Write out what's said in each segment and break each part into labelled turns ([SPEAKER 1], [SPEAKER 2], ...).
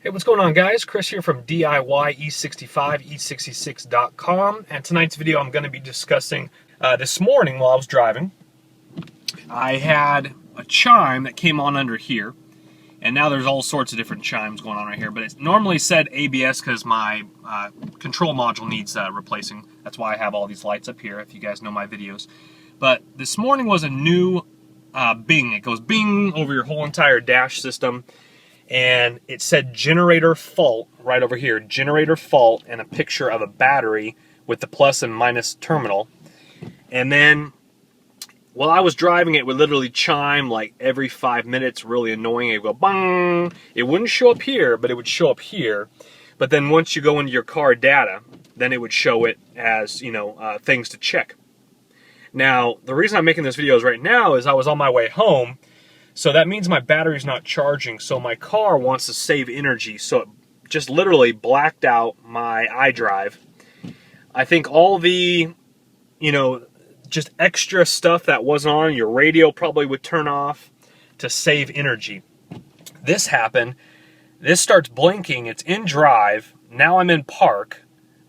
[SPEAKER 1] Hey, what's going on, guys? Chris here from DIY E65 E66.com, and tonight's video I'm going to be discussing this morning while I was driving. I had a chime that came on under here, and now there's all sorts of different chimes going on right here, but it normally said ABS because my control module needs replacing. That's why I have all these lights up here, if you guys know my videos. But this morning was a new bing. It goes bing over your whole entire dash system. And it said generator fault right over here, generator fault, and a picture of a battery with the plus and minus terminal. And then while I was driving, it would literally chime like every 5 minutes, really annoying. It would go bang. It wouldn't show up here, but it would show up here. But then once you go into your car data, then it would show it as, things to check. Now, the reason I'm making this video right now is I was on my way home. So that means my battery's not charging, so my car wants to save energy, so it just literally blacked out my iDrive. I think all the, just extra stuff that wasn't on, your radio probably would turn off to save energy. This happened, this starts blinking, it's in drive, now I'm in park,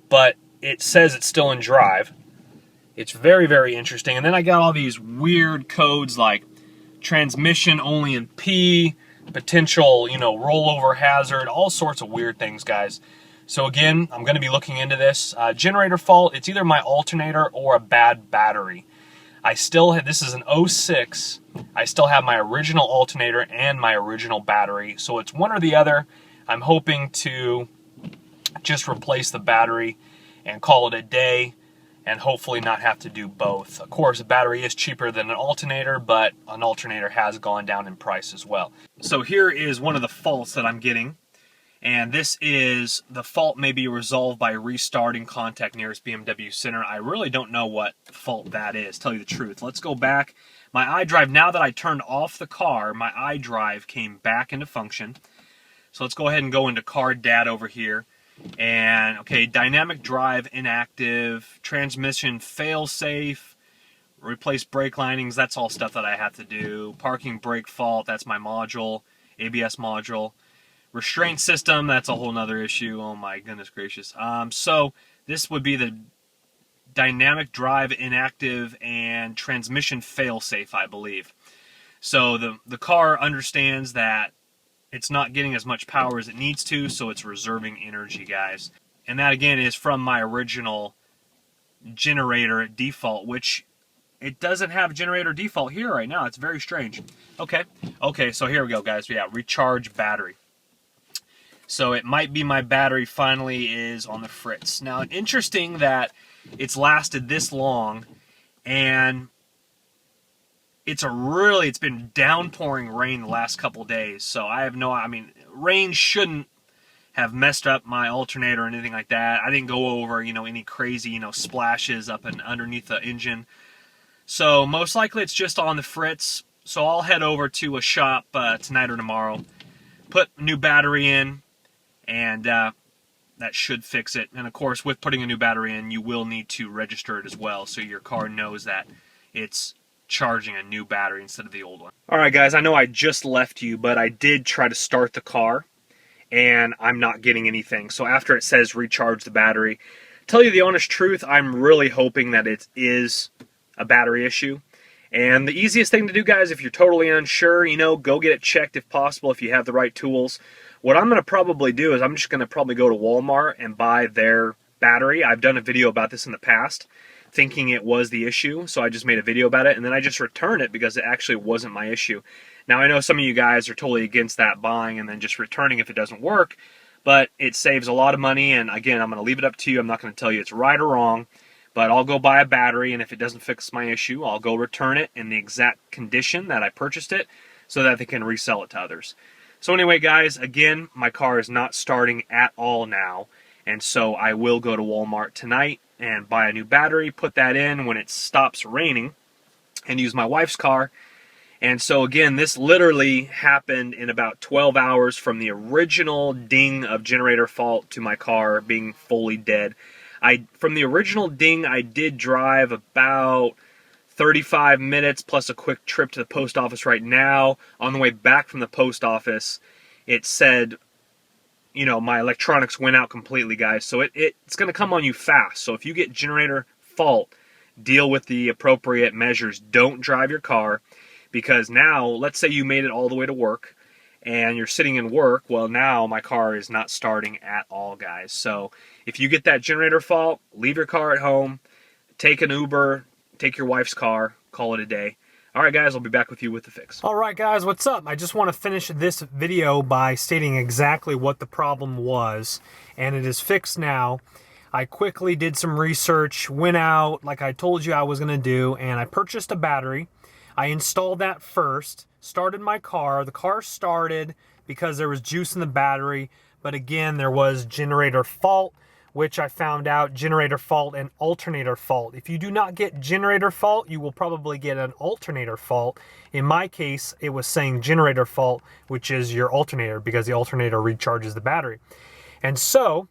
[SPEAKER 1] but it says it's still in drive. It's very, very interesting, and then I got all these weird codes like transmission only in P, potential, rollover hazard, all sorts of weird things, guys. So again, I'm going to be looking into this. Generator fault, it's either my alternator or a bad battery. I still have, this is an 06, I still have my original alternator and my original battery, so it's one or the other. I'm hoping to just replace the battery and call it a day, and hopefully not have to do both. Of course, a battery is cheaper than an alternator, but an alternator has gone down in price as well. So here is one of the faults that I'm getting, and this is the fault may be resolved by restarting, contact nearest BMW center. I really don't know what fault that is, tell you the truth. Let's go back. My iDrive, now that I turned off the car, my iDrive came back into function. So let's go ahead and go into car data over here. And okay, dynamic drive inactive, transmission fail safe, replace brake linings, that's all stuff that I have to do. Parking brake fault, that's my module, ABS module. Restraint system, that's a whole nother issue. Oh my goodness gracious. So this would be the dynamic drive inactive and transmission fail safe, I believe. So the car understands that it's not getting as much power as it needs to, so it's reserving energy, guys. And that, again, is from my original generator default, which it doesn't have generator default here right now. It's very strange. Okay, so here we go, guys. Yeah, recharge battery. So it might be my battery finally is on the fritz. Now, interesting that it's lasted this long, and it's been downpouring rain the last couple days, so rain shouldn't have messed up my alternator or anything like that. I didn't go over, any crazy, splashes up and underneath the engine. So most likely it's just on the fritz. So I'll head over to a shop tonight or tomorrow, put a new battery in, and that should fix it. And of course, with putting a new battery in, you will need to register it as well, so your car knows that it's charging a new battery instead of the old one. Alright guys, I know I just left you, but I did try to start the car and I'm not getting anything. So after it says recharge the battery, tell you the honest truth, I'm really hoping that it is a battery issue. And the easiest thing to do, guys, if you're totally unsure, go get it checked if possible, if you have the right tools. What I'm going to probably do is I'm just going to probably go to Walmart and buy their battery. I've done a video about this in the past, thinking it was the issue, so I just made a video about it, and then I just returned it because it actually wasn't my issue. Now, I know some of you guys are totally against that, buying and then just returning if it doesn't work, but it saves a lot of money, and again, I'm going to leave it up to you. I'm not going to tell you it's right or wrong, but I'll go buy a battery, and if it doesn't fix my issue, I'll go return it in the exact condition that I purchased it so that they can resell it to others. So anyway, guys, again, my car is not starting at all now, and so I will go to Walmart tonight and buy a new battery, put that in when it stops raining, and use my wife's car. And so again, this literally happened in about 12 hours from the original ding of generator fault to my car being fully dead. From the original ding, I did drive about 35 minutes plus a quick trip to the post office right now. On the way back from the post office, it said you know, my electronics went out completely, guys. So it's going to come on you fast. So if you get generator fault, deal with the appropriate measures. Don't drive your car, because now, let's say you made it all the way to work and you're sitting in work. Well, now my car is not starting at all, guys. So if you get that generator fault, leave your car at home, take an Uber, take your wife's car, call it a day. All right, guys, I'll be back with you with the fix. All right, guys, what's up? I just want to finish this video by stating exactly what the problem was, and it is fixed now. I quickly did some research, went out like I told you I was going to do, and I purchased a battery. I installed that first, started my car. The car started because there was juice in the battery, but again, there was generator fault, which I found out generator fault and alternator fault. If you do not get generator fault, you will probably get an alternator fault. In my case, it was saying generator fault, which is your alternator, because the alternator recharges the battery. And so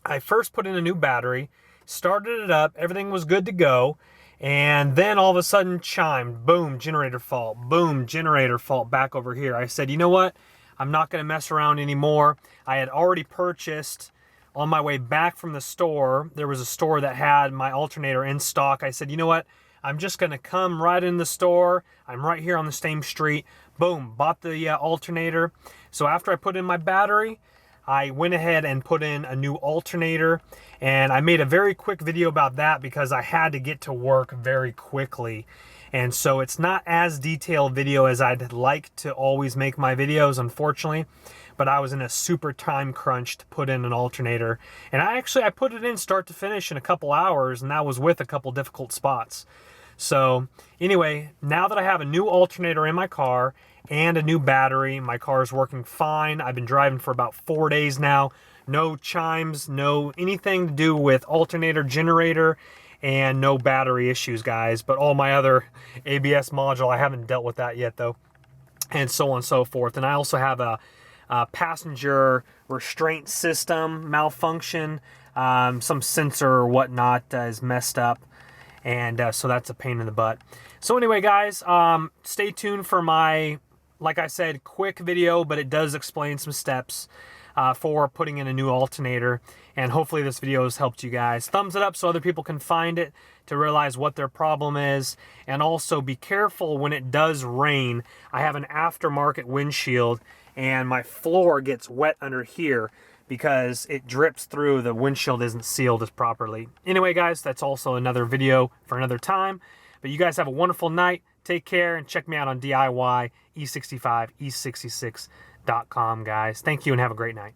[SPEAKER 1] I first put in a new battery, started it up, everything was good to go, and then all of a sudden chimed, boom, generator fault, boom, generator fault back over here. I said, you know what? I'm not gonna mess around anymore. I had already purchased, on my way back from the store, there was a store that had my alternator in stock. I said, you know what? I'm just going to come right in the store. I'm right here on the same street. Boom, bought the alternator. So after I put in my battery, I went ahead and put in a new alternator. And I made a very quick video about that because I had to get to work very quickly. And so it's not as detailed video as I'd like to always make my videos, unfortunately. But I was in a super time crunch to put in an alternator. And I put it in start to finish in a couple hours, and that was with a couple difficult spots. So anyway, now that I have a new alternator in my car and a new battery, my car is working fine. I've been driving for about 4 days now. No chimes, no anything to do with alternator, generator, and no battery issues, guys. But all my other ABS module, I haven't dealt with that yet though, and so on and so forth. And I also have a passenger restraint system malfunction. Some sensor or whatnot is messed up, and so that's a pain in the butt. So anyway, guys, stay tuned for my, like I said, quick video, but it does explain some steps for putting in a new alternator, and hopefully this video has helped you guys. Thumbs it up so other people can find it to realize what their problem is. And also be careful when it does rain. I have an aftermarket windshield, and my floor gets wet under here because it drips through. The windshield isn't sealed as properly. Anyway, guys, that's also another video for another time. But you guys have a wonderful night. Take care, and check me out on DIY E65 E66.com, guys. Thank you and have a great night.